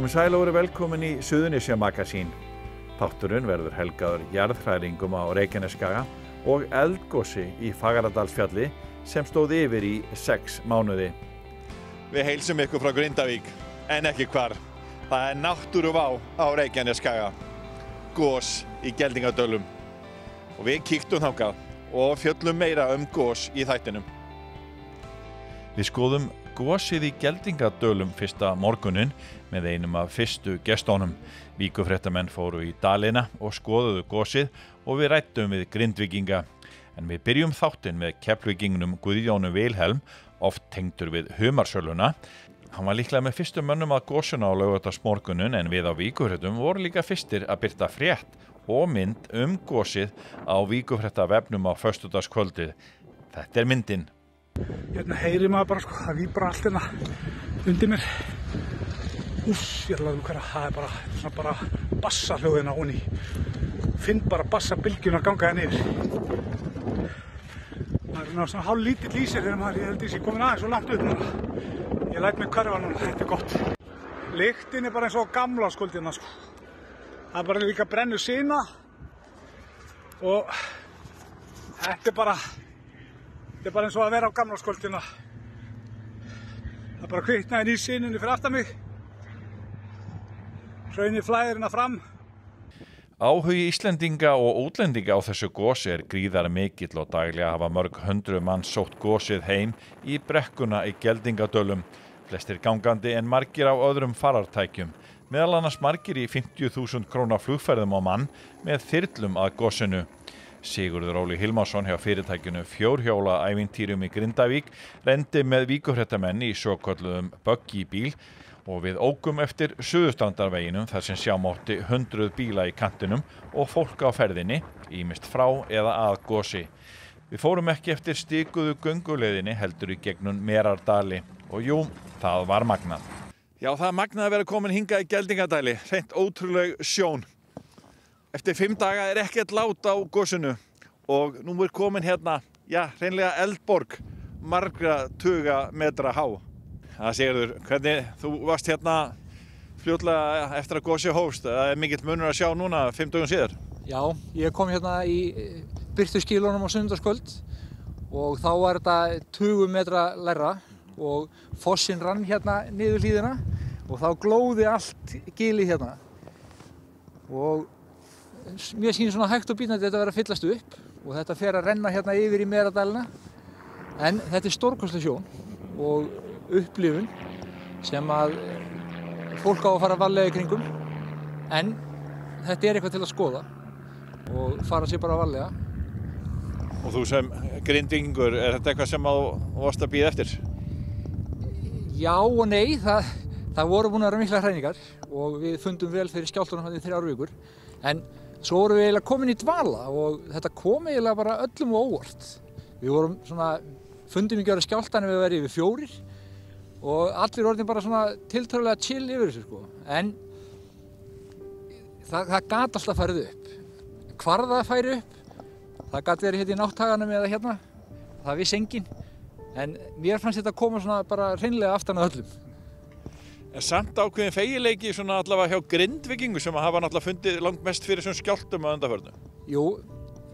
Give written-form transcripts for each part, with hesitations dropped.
Komið sæl og verið velkomin í Suðurnesja Magasín. Þátturinn verður helgaður jarðhræringum á Reykjanesskaga og eldgosi í Fagradalsfjalli sem stóð yfir í 6 mánuði. Við heilsum ykkur frá Grindavík, en ekki hvar. Það er náttúruvá á Reykjanesskaga, gos í Geldingadölum. Og við kíktum þangað og fjöllum meira gos í þættinum. Við skoðum gosið í Geldingadölum fyrsta morguninn með einum af fyrstu gestónum. Víkufréttamenn fóru í dalina og skoðuðu gosið og við ræddum við Grindvíkinga. En við byrjum þáttinn með Keflvíkingnum Guðjóni Vilhelm, oft tengdur við humarsöluna. Hann var líklega með fyrstu mönnum að gosuna á laugardagsmorguninn en við á Víkufréttum voru líka fyrstir að birta frétt og mynd gosið á Víkufréttavefnum á föstudagskvöldið. Þetta er myndin. Hérna heyrir maður bara sko, það víbrar allt hérna undir mér. Úss, ég ætla að hverja, það er svona bara bassahljóðina honi. Finn bara bassabylgjuna ganga hérna yfir. Maður er svona hálf lítill í sér þegar maður, ég held ég sé komin aðeins svo langt upp núna. Ég læt mig hverfa núna, þetta er gott. Lyktin er bara eins og gamla skuldina sko. Það er bara líka brennu sina og þetta er bara eins og að vera á gamla skvöldina. Það bara kviknaði í sinunni fyrir aftan mig. Hraunið flæðir hérna fram. Áhugi Íslendinga og útlendinga á þessu gosi er gríðar mikill og daglega hafa mörg hundruð manns sótt gosið heim í brekkuna í Geldingadölum. Flestir gangandi en margir á öðrum farartækjum. Meðal annars margir í 50.000 króna flugferðum á mann með þyrlum að gosinu. Sigurður Óli Hilmarsson hjá fyrirtækinu Fjórhjóla ævintýrum í Grindavík renndi með víkufréttamenn í svokölluðum buggy-bíl og við ókum eftir Suðurstrandarveginum þar sem sjá mátti 100 bíla í kantinum og fólk á ferðinni, ýmist frá eða að gosi. Við fórum ekki eftir stikuðu gönguleiðinni heldur í gegnum Merardali og jú, það var magnað. Já, það er magnað að vera komin hingað í Geldingadæli, hreint ótrúleg sjón. Eftir 5 daga er ekkert lát á gosinu og nú er komin hérna, já, hreinlega eldborg, margra tuga metra há. Það Sigurður, hvernig þú varst hérna fljótlega eftir að gosi hófst? Það er mikill munur að sjá núna 5 dögum síðar. Já, ég kom hérna í birtuskýlunum á sunnudagskvöld og þá var þetta 20 metra lægra og fossinn rann hérna niður hlíðina og þá glóði allt gilið hérna. Og mér sýnir svona hægt og bítandi þetta verið að fyllast upp og þetta fer að renna hérna yfir í Merardalina. En þetta er stórkostleg sjón og upplifun sem að fólk á að fara varlega í kringum. En þetta er eitthvað til að skoða og fara sér bara varlega. Og þú sem Grindvíkingur, er þetta eitthvað sem þú varst að bíða eftir? Já og nei, það voru búin að vera miklar hræringar og við fundum vel fyrir skjálftunum í 3 vikur. En svo vorum við eiginlega komin í dvala og þetta kom eiginlega bara öllum og óvart. Við vorum svona, fundum ekki að vera skjálftan ef við verið yfir 4 og allir orðin bara svona tiltölulega chill yfir þessu sko. En það gat alltaf farið upp. Hvar það færi upp, það gat verið hérna í nátthaganum eða hérna, það vissi enginn. En mér fannst þetta koma svona bara hreinlega aftan að öllum. En samt ákveðin fegileiki svona allavega hjá Grindvíkingu sem hafa náttúrulega fundið langt mest fyrir svona skjálftum að undanförnu. Jú,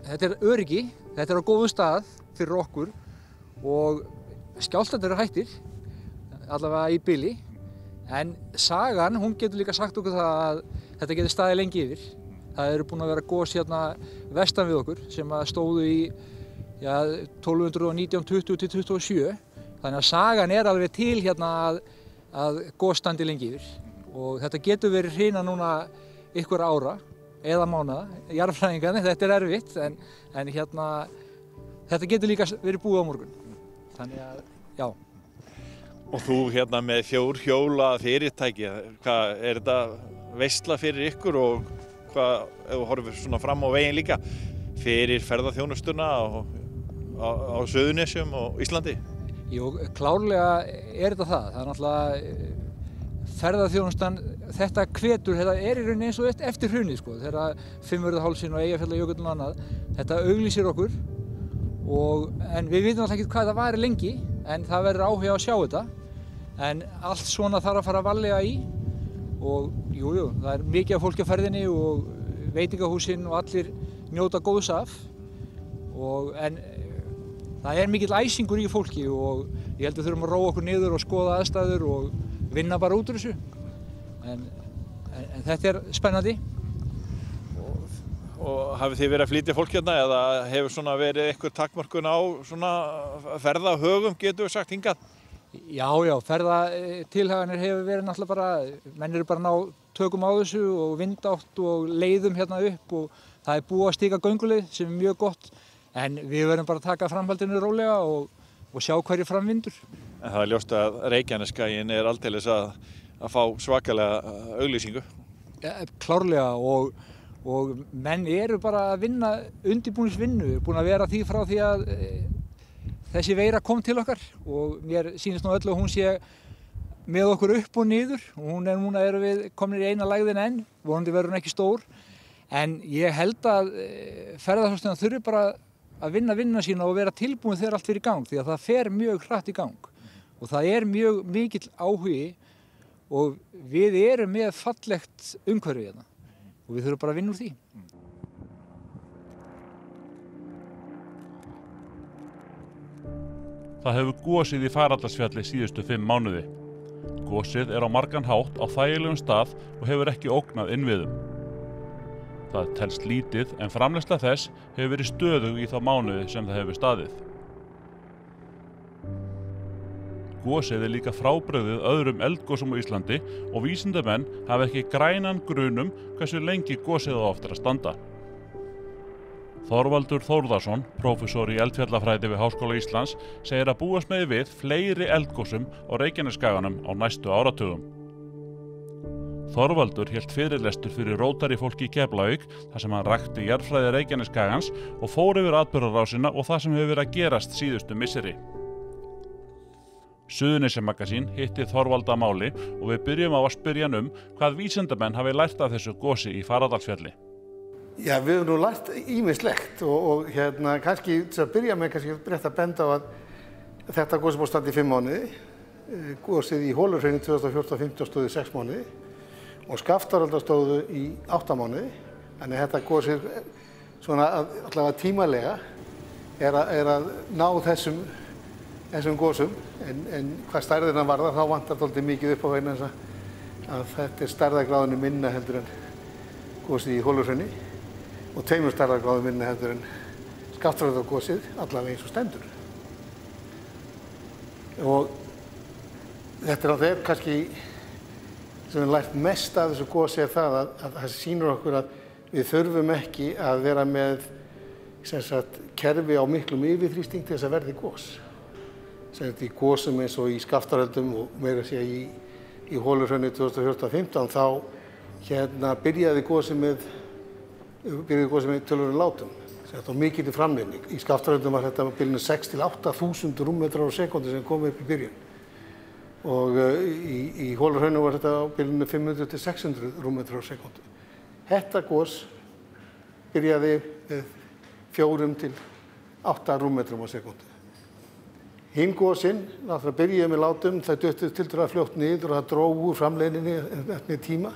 þetta er öryggi, þetta er á góðum stað fyrir okkur og skjálftarnir eru hættir, allavega í bili. En sagan, hún getur líka sagt okkur það að þetta getur staðið lengi yfir. Það eru búin að vera gos hérna vestan við okkur sem að stóðu í 1219, 20 til 27. Þannig að sagan er alveg til hérna að gos standi lengi yfir og þetta getur verið hrina núna ykkur ára eða mánaða. Jarðfræðingarnir, þetta er erfitt en hérna þetta getur líka verið búið á morgun. Þannig að, já. Og þú hérna með Fjórhjóla fyrirtæki, hvað er þetta veisla fyrir ykkur og hvað, ef þú horfir svona fram á veginn líka, fyrir ferðaþjónustuna á Suðurnesjum og Íslandi? Jú, klárlega er þetta það. Það er náttúrulega ferðaþjónustan, þetta hvetur, þetta er í rauninni eins og eftir hrunið sko, þegar Fimmvörðuhálsinn og Eyjafjallajökull og annað, þetta auglýsir okkur en við vitum alltaf ekki hvað það varir lengi, en það verður áhuga að sjá þetta. En allt svona þarf að fara varlega í og jú, það er mikið af fólki á ferðinni og veitingahúsin og allir njóta góðs af en það er mikill æsingur í fólki og ég held að við þurfum að róa okkur niður og skoða aðstæður og vinna bara út úr þessu en þetta er spennandi. Og hafið þið verið að flytja fólk hérna eða hefur svona verið eitthvað takmörkun á svona ferðahögum, getum við sagt, hingað? Já, ferðatilhaganir hefur verið náttúrulega bara, menn eru bara að ná tökum á þessu og vindátt og leiðum hérna upp og það er búið að stíga gönguleið sem er mjög gott en við verðum bara að taka framhaldinu rólega og sjá hverju framvindur. En það er ljóst að Reykjanesskaginn er aldeilis að fá svakalega auglýsingu. Ja, klárlega og menn eru bara að vinna undirbúningsvinnu, búin að vera því frá því að þessi veira kom til okkar og mér sýnist nú öll að hún sé með okkur upp og niður og núna erum við komnir í eina lægðina enn, vonandi verður hún ekki stór en ég held að ferðaþjónustan þurfi bara að vinna sína og vera tilbúin þegar allt fyrir í gang því að það fer mjög hratt í gang og það er mjög mikill áhugi og við erum með fallegt umhverfi hérna og við þurfum bara að vinna úr því. Það hefur gosið í Faraldarsfjalli síðustu 5 mánuði. Gosið er á margan hátt á þægilegum stað og hefur ekki ógnað innviðum. Það telst lítið en framleiðsla þess hefur verið stöðug í þá mánuði sem það hefur staðið. Gosið er líka frábrugðið öðrum eldgosum á Íslandi og vísindamenn hafa ekki grænan grun hversu lengi gosið á eftir að standa. Þorvaldur Þórðarsson, prófessor í eldfjallafræði við Háskóla Íslands, segir að búast megi við fleiri eldgosum á Reykjanesskaganum á næstu áratugum. Þorvaldur hélt fyrirlestur fyrir Rótarifólki í Keflavík þar sem hann rakti jarðfræði Reykjaneskagans og fór yfir atburðarásina og það sem hefur verið að gerast síðustu misseri. Suðurnesjamagasín hitti Þorvald að máli og við byrjum á að spyrja hann hvað vísindamenn hafi lært af þessu gosi í Faraldarsfjalli. Já, við höfum nú lært ýmislegt og kannski til að byrja með kannski rétt að benda á að þetta gosi búið að standa í 5 mánuði, gosið í Holurhrauni 2014-15 stóðu í 6 mánuði og Skaftáraldar stóðu í 8 mánuði, þannig þetta gosið svona allavega tímalega er að ná þessum gosum en hvað stærðina varðar þá vantar dálítið mikið upp á vegna þess að þetta er stærðargráðinu minna heldur en gosið í Holurhrauni og 2 stærðargráðum minna heldur en Skaftáraldargosið allavega eins og stendur. Og þetta er kannski sem við lært mest af þessu gosi er það að það sýnir okkur að við þurfum ekki að vera með kerfi á miklum yfirþrýsting til þess að verði gos. Í gosum eins og í Skaftáreldum og meira að segja í Holurhrauni 2014-15 þá byrjaði gosið með töluverðum látum. Þetta var mikil framleiðni. Í Skaftáreldum var þetta á bilinu 6 til 8.000 rúmmetrar á sekúndu sem kom upp í byrjun. Og í Holurhrauni var þetta á bilinu 500 til 600 rúmmetrar á sekúndu. Þetta gos byrjaði 4 til 8 rúmmetrum á sekúndu. Hinn gosin, náttúrulega byrjaði með látum, það duttu tiltölulega fljótt niður og það dró úr framleiðninni eftir tíma.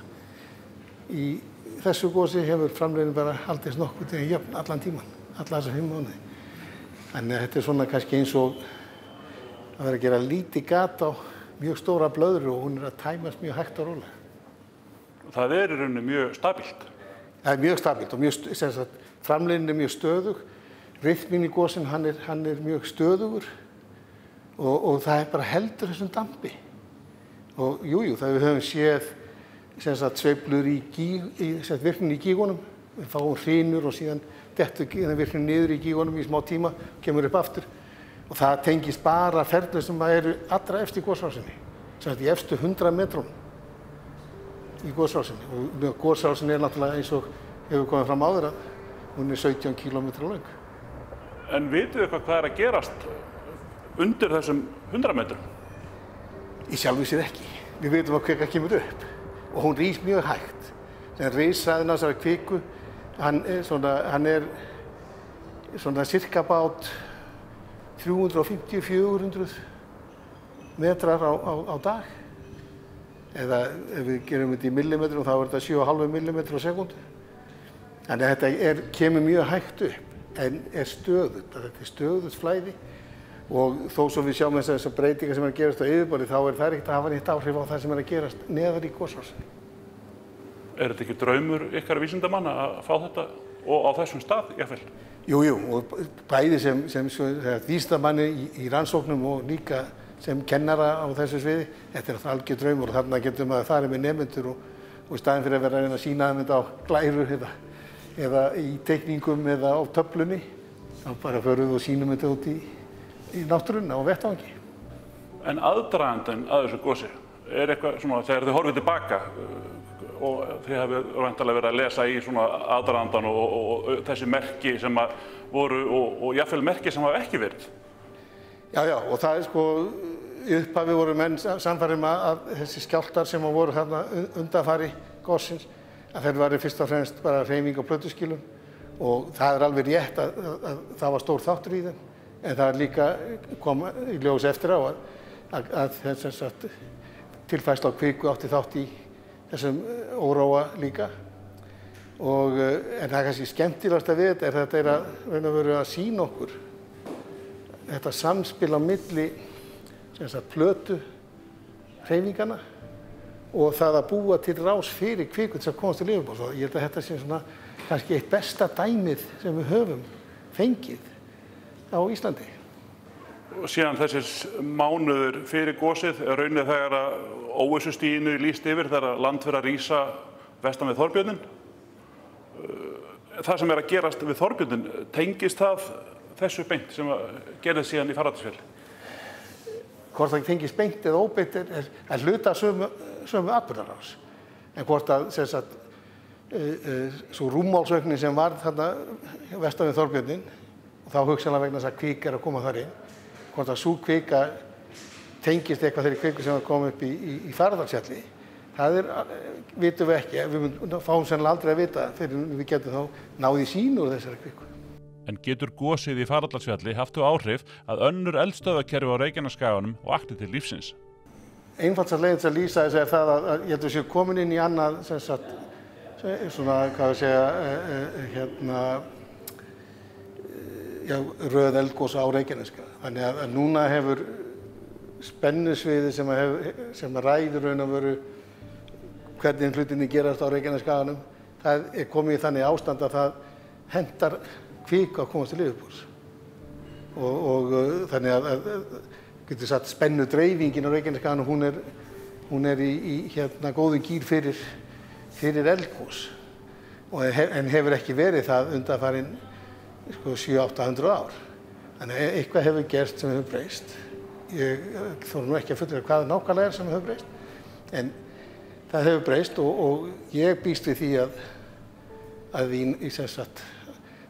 Í þessu gosi hefur framleiðnin bara haldist nokkuð til jöfn allan tíman, alla þessa 5 mánuði. Þannig að þetta er svona kannski eins og að vera að gera lítið gat á mjög stóra blöðru og hún er að tæmast mjög hægt og rólega. Það er í rauninni mjög stabílt. Það er mjög stabílt og framleiðnin er mjög stöðug. Rytminn í gosin hann er mjög stöðugur. Og það er bara heldur þessum dampi. Og það við höfum séð sveiflur í virknin í gígunum. Við fáum hrynur og síðan dettur virknin niður í gígunum í smá tíma og kemur upp aftur. Og það tengist bara ferlum sem eru allra efst í gosrásinni. Í efstu 100 metrum í gosrásinni. Og gosrásinni er náttúrulega eins og hefur komið fram áður að hún er 17 kilometra löng. En vitið þið hvað er að gerast undir þessum 100 metrum? Í sjálfu sér ekki. Við veitum að kvika kemur upp og hún rís mjög hægt. Risaðinn á þessari kviku, hann er cirka bát 350-400 metrar á dag. eða ef við gerum þetta í millimetrum þá er þetta 7,5 millimetrar á sekúndu. Þannig að þetta kemur mjög hægt upp, en er stöðugt. Þetta er stöðugt flæði og þó svo við sjáum þessar breytingar sem er að gerast á yfirborði þá er það ekkert að hafa neitt áhrif á það sem er að gerast neðar í gosrásinni. Er þetta ekki draumur ykkar vísindamanna að fá þetta og á þessum stað, jafnvel? Jú, og bæði sem vísindamanni í rannsóknum og líka sem kennara á þessu sviði, þetta er algjör draumur og þarna getum maður farið með nemendur og í staðinn fyrir að vera að reyna að sýna þeim þetta á glæru eða í teikningum eða á töflunni, þá bara förum við og sýnum þetta út í náttúrunni á vettvangi. En aðdragandinn að þessu gosi, er eitthvað svona, þegar þið horfið tilbaka og þið hafið væntanlega verið að lesa í svona aðdragandann og þessi merki sem að voru og jafnvel merki sem hafa ekki verið? Já, og það er í upphafi voru menn sannfærðir að þessi skjálftar sem voru þarna undanfari gossins, að þeir væru fyrst og fremst bara hreyfing á plötuskilum og það er alveg rétt að það var stór þáttur í þeim, en það er líka kom í ljós eftir á að tilfærsla á kviku átti þátt í þessum óróa líka. En það kannski skemmtilegasta við þetta er að þetta er að vera að sýna okkur þetta samspil á milli plötu hreyfinganna og það að búa til rás fyrir kvikund sem komast til yfirborðs. Ég held að þetta sé svona kannski eitt besta dæmið sem við höfum fengið á Íslandi. Og síðan þessir mánuður fyrir gosið er raunin þegar að óvissustiginu lýst yfir þegar land fyrir að rísa vestan við Þorbjörnin. Það sem er að gerast við Þorbjörnin, tengist það þessu beint sem gerðist síðan í Fagradalsfjalli? Hvort það tengist beint eða óbeint er hluta sömu atburðarás. En hvort að svo rúmmálsauknin sem var þarna vestan við Þorbjörnin, og þá hugsanlega vegna þess að kvik er að koma þar inn, hvort að sú kvika tengist eitthvað þeirri kviku sem var komið upp í Fagradalsfjalli, það vitum við ekki. Við fáum sennilega aldrei að vita fyrir við getum þá náð í sýn úr þessari kviku. En getur gosið í Fagradalsfjalli haft þau áhrif að önnur eldstöðvakerfi á Reykjanesskaganum og akti til lífsins? Einfaldast leiðin til að lýsa þessu er það að ég held að við séum komin inn í annað svona, hvað við segja, röð eldgos á Reykjanesskaga. Þannig að núna hefur spennusviði sem ræður raun og veru hvernig hlutinni gerast á Reykjanesskaganum, það er komið í þannig ástand að það hentar kviku að komast til yfirborðs. Og þannig að getur sagt spennudreifingin á Reykjanesskaganum, hún er í góðum gír fyrir eldgos. En hefur ekki verið það undanfarin 700-800 ár. Þannig að eitthvað hefur gerst sem hefur breyst. Ég þori nú ekki að fullyrða hvað nákvæmlega er sem hefur breyst, en það hefur breyst og ég býst við því að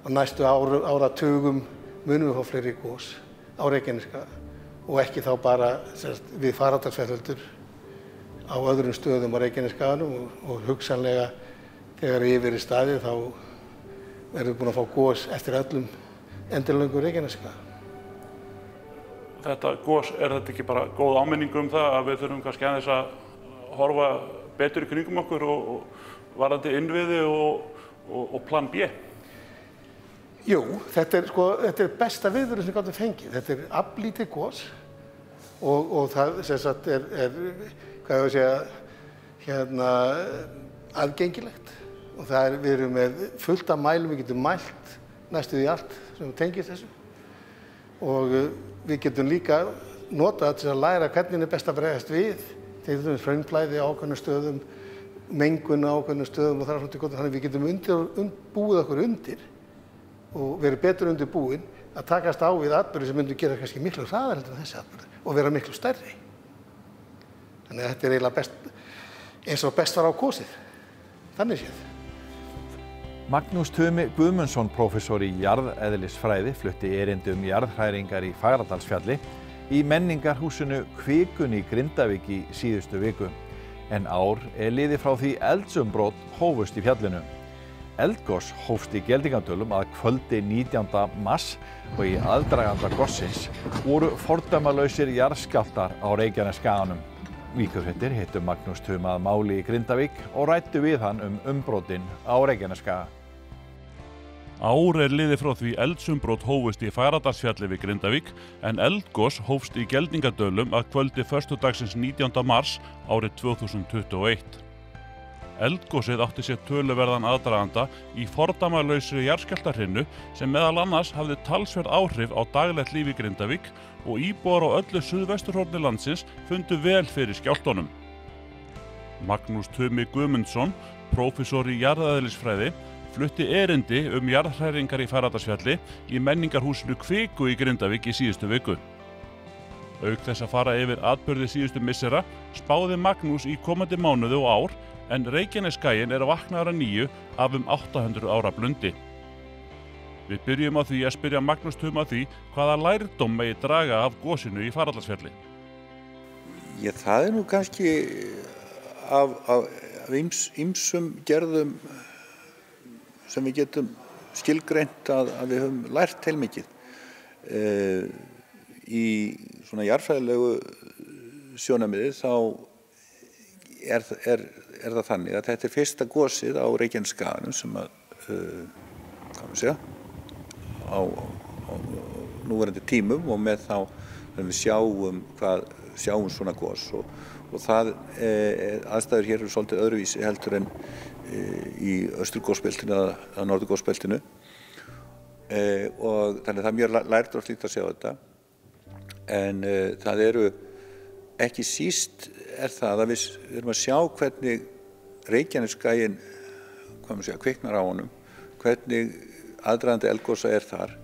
á næstu áratugum munum við fá fleiri gos á Reykjanesskaga og ekki þá bara við Fagradalsfjall á öðrum stöðum á Reykjanesskaganum og hugsanlega þegar yfir er staðið þá verðum við búin að fá gos eftir öllum endilöngum Reykjanesskaga. Þetta gos, er þetta ekki bara góð áminning það að við þurfum kannski aðeins að horfa betur í kringum okkur og varðandi innviði og plan B? Jú, þetta er besta viðvörun sem við gátum fengið. Þetta er aflítið gos og það hvað ég segja, aðgengilegt. Og við erum með fullt af mælum, við getum mælt næstu því allt sem tengist þessu. Og við getum líka notað til að læra hvernig er best að bregðast við, til dæmis hraunflæði á ákveðnum stöðum, mengun á ákveðnum stöðum og þar fram til gott. Þannig við getum búið okkur undir og verið betur undir búin að takast á við atburði sem myndu gera kannski miklu hraðar heldur en þessi atburði og vera miklu stærri. Þannig að þetta er eiginlega eins og best var á kosið. Þannig séð. Magnús Tumi Guðmundsson, prófessor í jarðeðlisfræði, flutti erindi jarðhræringar í Fagradalsfjalli í menningarhúsinu Kvikun í Grindavík í síðustu viku. En ár er liðið frá því eldsumbrot hófust í fjallinu. Eldgos hófst í Geldingadölum að kvöldi 19. mars og í aðdraganda gossins voru fordæmalausir jarðskjálftar á Reykjanesskaganum. Víkurfréttir hittu Magnús Tuma að máli í Grindavík og ræddu við hann umbrotin á Reykjanesskaga. Ár liðið frá því eldsumbrot hófust í Fagradalsfjalli við Grindavík en eldgos hófst í Geldingadölum að kvöldi föstudagsins 19. mars árið 2021. Eldgosið átti sér töluverðan aðdraganda í fordæmalausri jarðskjálftahrinu sem meðal annars hafði talsverð áhrif á daglegt líf í Grindavík og íbúar á öllu suðvesturhorni landsins fundu vel fyrir skjálftunum. Magnús Tumi Guðmundsson, prófessor í jarðeðlisfræði, flutti erindi jarðhræringar í Fagradalsfjalli í menningarhúsinu Kviku í Grindavík í síðustu viku. Auk þess að fara yfir atburði síðustu missera spáði Magnús í komandi mánuði og ár en Reykjanesskaginn vaknaður að nýju af 800 ára blundi. Við byrjum á því að spyrja Magnús Tuma því hvaða lærdóm megi draga af gosinu í Fagradalsfjalli. Það nú kannski af ýmsum gerðum sem við getum skilgreint að við höfum lært heilmikið. Í svona jarðfræðilegu sjónarmiði þá er það þannig að þetta fyrsta gosið á Reykjanesskaganum sem á núverandi tímum og með þá við sjáum svona gos og það aðstæður hér eru svolítið öðruvísi heldur en í austurgosbeltinu eða norðurgosbeltinu og þannig það mjög lærdómslíkt að sjá þetta en það eru ekki síst það að við erum að sjá hvernig Reykjanesskaginn kviknar á honum, hvernig aðdragandi eldgosa þar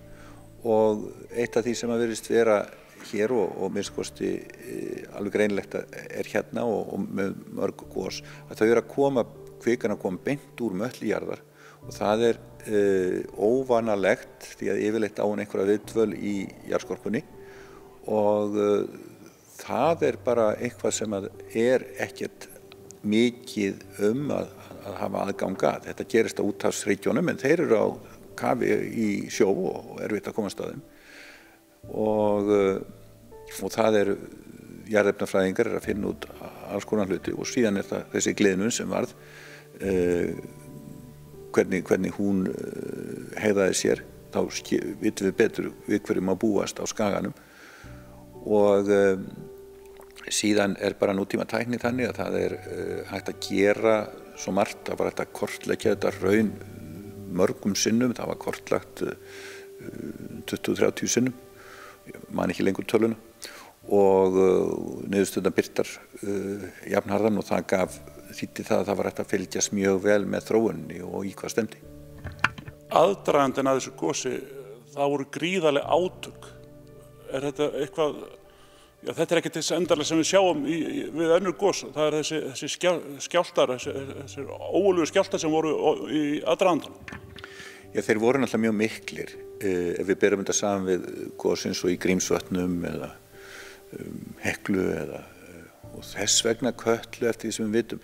og eitt af því sem að virðist vera hér og minnst kosti alveg greinilegt hérna og með mörg gos að þau kvikan að koma beint úr möttli jarðar og það óvanalegt því að yfirleitt á hún einhverja viðdvöl í jarðskorpunni og það bara eitthvað sem ekkert mikið að hafa aðgang að. Þetta gerist á úthafsreykjónum en þeir eru á kafi í sjó og erfitt að komast að þeim. Og það jarðefnafræðingar að finna út alls konar hluti og síðan það þessi gliðnun sem varð, hvernig hún hegðaði sér, þá vitum við betur við hverjum að búast á skaganum. Og síðan bara nútíma tækni þannig að það hægt að gera svo margt, það var hægt að kortleggja þetta hraun mörgum sinnum, það var kortlagt 20-30 sinnum, ég man ekki lengur töluna og niðurstöðurnar birtar jafnharðan og það þýddi það að það var hægt að fylgjast mjög vel með þróuninni og í hvað stefndi. Aðdragandinn að þessu gosi, það voru gríðarleg átök. Þetta eitthvað, þetta ekki þess endarlega sem við sjáum við önnur gos, það þessi skjálftar, þessi ógurlegu skjálftar sem voru í aðdragandanum. Þeir voru náttúrulega mjög miklir ef við berum þetta saman við gos eins og í Grímsvötnum eða Heklu og þess vegna Kötlu eftir því sem við vitum,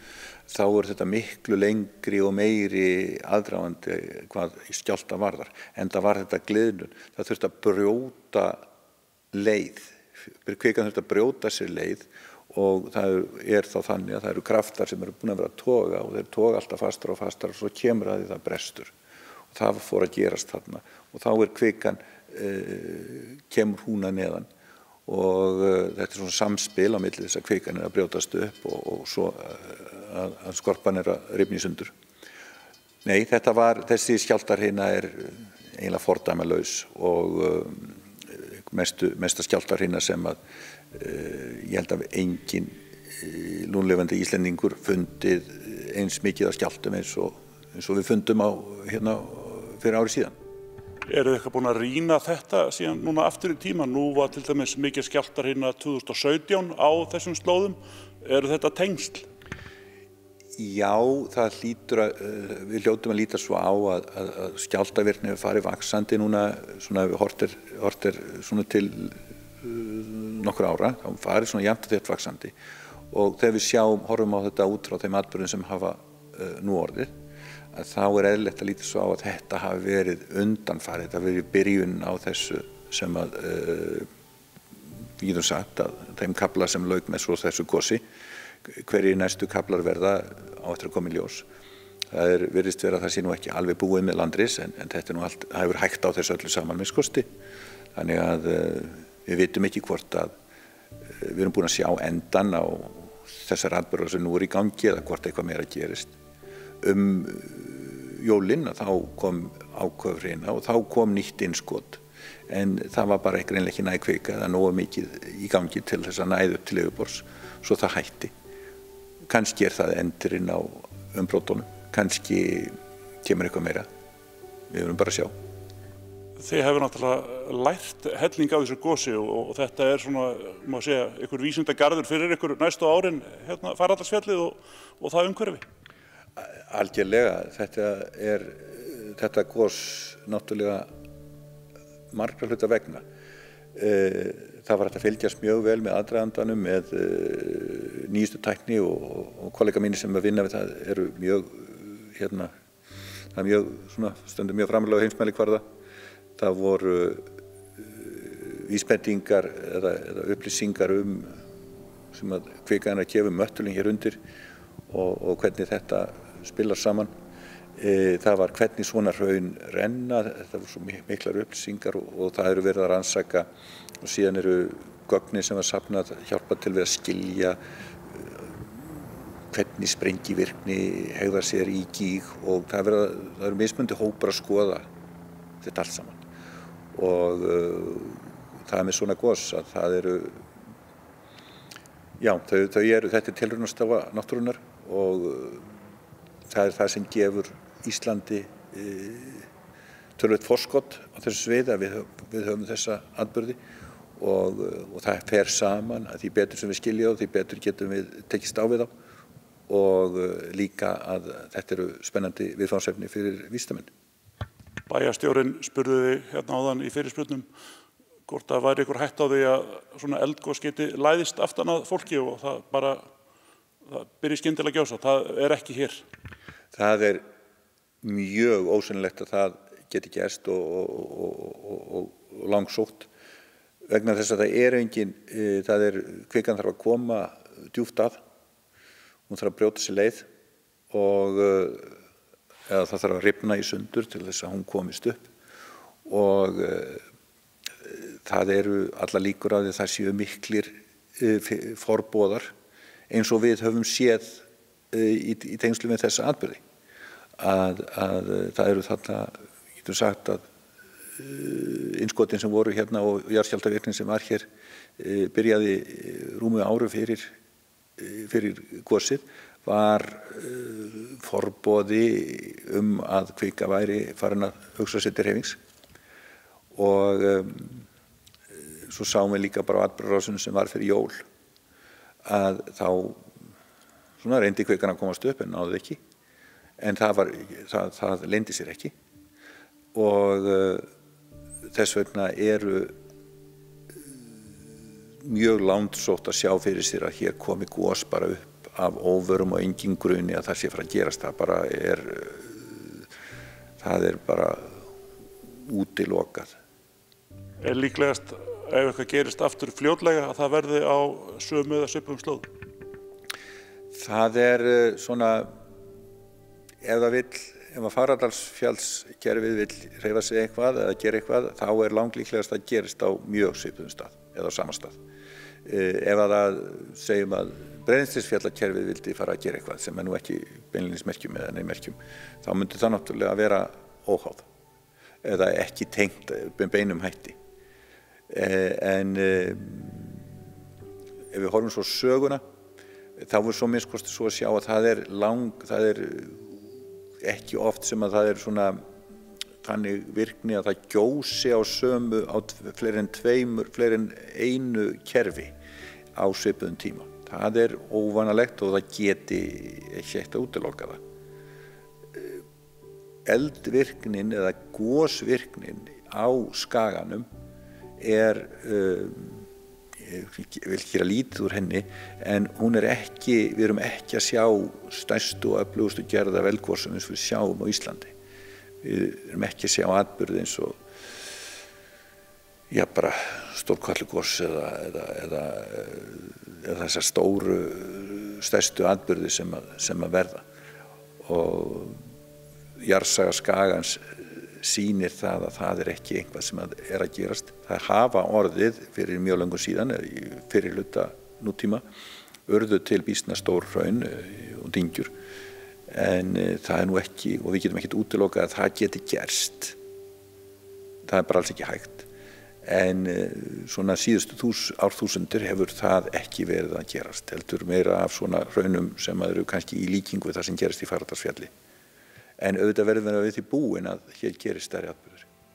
þá þetta miklu lengri og meiri aðdragandi hvað skjálfta varðar, en það var þetta gliðnun, það þurfti að brjóta leið, kvikan þurfti að brjóta sér leið og það þá þannig að það eru kraftar sem eru búin að vera að toga og þeir toga alltaf fastar og fastar og svo kemur að því það brestur og það fór að gerast þarna og þá kvikan, kemur hún að neðan og þetta svona samspil á milli þess að kvikan að brjótast upp og svo að skorpan að rifna í sundur. Nei, þessi skjálftahrina eiginlega fordæmalaus og mesta skjálftahrina sem ég held að engin núlifandi Íslendingur fundið eins mikið af skjálftum eins og við fundum hérna fyrir ári síðan. Eru þið eitthvað búin að rýna þetta síðan núna aftur í tíma? Nú var til dæmis mikið skjálftahrina 2017 á þessum slóðum. Eru þetta tengsl? Já, það við hljótum að líta svo á að skjálftavirkni hefur farið vaxandi núna, svona horft svona til nokkur ára, þá farið svona jafnt og þétt vaxandi og þegar við horfum á þetta út frá þeim atburðum sem hafa nú orðið, þá eðlilegt að líta svo á að þetta hafi verið undanfarið, þetta hafi verið byrjun á þessu sem við getum sagt að þeim kafla sem lauk með svo þessu gosi hverjir næstu kaflar verða á eftir að koma í ljós. Það virðist vera að það sé nú ekki alveg búið með landris en þetta nú allt, það hefur hægt á þessu öllu saman með kosti. Þannig að við vitum ekki hvort að við erum búin að sjá endan á þessar atburðar sem nú eru í gangi eða hvort eitthvað meira gerist. Jólin þá kom áköfrina og þá kom nýtt innskot. En það var bara greinlega ekki næg kvika eða nógu mikið í gangi til þess að næða upp til yfirborðs, svo það hætti. Kannski það endurinn á umbrotunum, kannski kemur eitthvað meira. Við verðum bara að sjá. Þið hefur náttúrulega lært helling á þessu gosi og þetta svona, má segja, einhver vísindagarður fyrir ykkur næstu árin, hérna Fagradalsfjallið og það umhverfi. Algjörlega, þetta gos náttúrulega margra hluta vegna. Það var hægt að fylgjast mjög vel með aðdragandanum, með nýjustu tækni og kollega mínir sem vinna við það eru mjög, það er stundum mjög framlega heimsmælikvarða. Það voru vísbendingar eða upplýsingar sem að kvikaðan að gefa möttulinn hér undir og hvernig þetta spilar saman. Það var hvernig svona hraun renna, þetta voru svo miklar upplýsingar og það eru verið að rannsaka og síðan eru gögnin sem var safnað hjálpa til við að skilja hvernig sprengivirkni hegðar sér í gíg og það eru mismunandi hópar að skoða þetta allt saman. Og það með svona gos að það eru, já, þetta er tilraunastafa náttúrunnar og það það sem gefur Íslandi töluvert forskot á þessu sviði að við höfum þessa atburði og það fer saman að því betur sem við skilja þá, því betur getum við tekist á við þá og líka að þetta eru spennandi viðfangsefni fyrir vísindamenn. Bæjarstjórinn spurði þig hérna áðan í fyrirspurnum hvort það væri einhver hætta á því að svona eldgos geti læðist aftan að fólki og það byrji skyndilega að gjósa. Það er ekki hér. Það er mjög ósennilegt að það geti gerst og langsótt vegna þess að kvikan þarf að koma djúpt að, hún þarf að brjóta sér leið og eða það þarf að rifna í sundur til þess að hún komist upp og það eru alla líkur á því að það séu miklir forboðar eins og við höfum séð í tengslum við þessa atburði að það eru þarna, getum sagt að innskotin sem voru hérna og jarðskjálftavirknin sem var hér byrjaði rúmu ári fyrir gosið var forboði að kvika væri farin að hugsa sér til hreyfings og svo sáum við líka bara á atburðarásinni sem var fyrir jól að þá svona reyndi kvikan að komast upp en náði ekki en það leyndi sér ekki og þess vegna eru mjög langsótt að sjá fyrir sér að hér komi gos bara upp af óvörum og engin gruni að það sé fara að gerast. Það er bara útilokað. Er líklegast ef eitthvað gerist aftur fljótlega að það verði á sömu eða svipuðum slóðum? Það er svona, ef að Fagradalsfjallskerfið vill hreyfa sig eitthvað eða gera eitthvað, þá er langlíklegast að gerist á mjög svipuðum stað eða á sama stað. Ef að það segjum að Breiðnesteinsfjallakerfið vildi fara að gera eitthvað sem nú ekki beinlínis merkjum eða neymerkjum, þá myndi það náttúrulega að vera óháð eða ekki tengt beinum hætti. En ef við horfum svo söguna, þá er svo minnskosti svo að sjá að það er ekki oft sem að það er svona þannig virkni að það gjósi á sömu á fleiri en einu kerfi á svipuðum tíma. Það er óvanalegt og það geti ekki eitt að útiloka það. Eldvirknin eða gosvirknin á skaganum ég vil gera lítið úr henni, en hún við erum ekki að sjá stærstu og öflugustu gerða eldgosum eins og við sjáum á Íslandi. Við erum ekki að sjá atburði eins og bara Stórkötlugos eða þessar stóru stærstu atburði sem að verða. Og jarðsaga skagans sýnir það að það ekki eitthvað sem að gerast. Það hafa orðið fyrir mjög löngu síðan, fyrir hluta nútíma, urðu til býsna stór hraun og dyngjur. En það nú ekki, og við getum ekkert útilokað að það geti gerst. Það bara alls ekki hægt. En svona síðustu árþúsundir hefur það ekki verið að gerast. Heldur meira af svona hraunum sem eru kannski í líkingu við það sem gerist í Fagradalsfjalli. En auðvitað verður við því búin að hér gerist stærri atburður.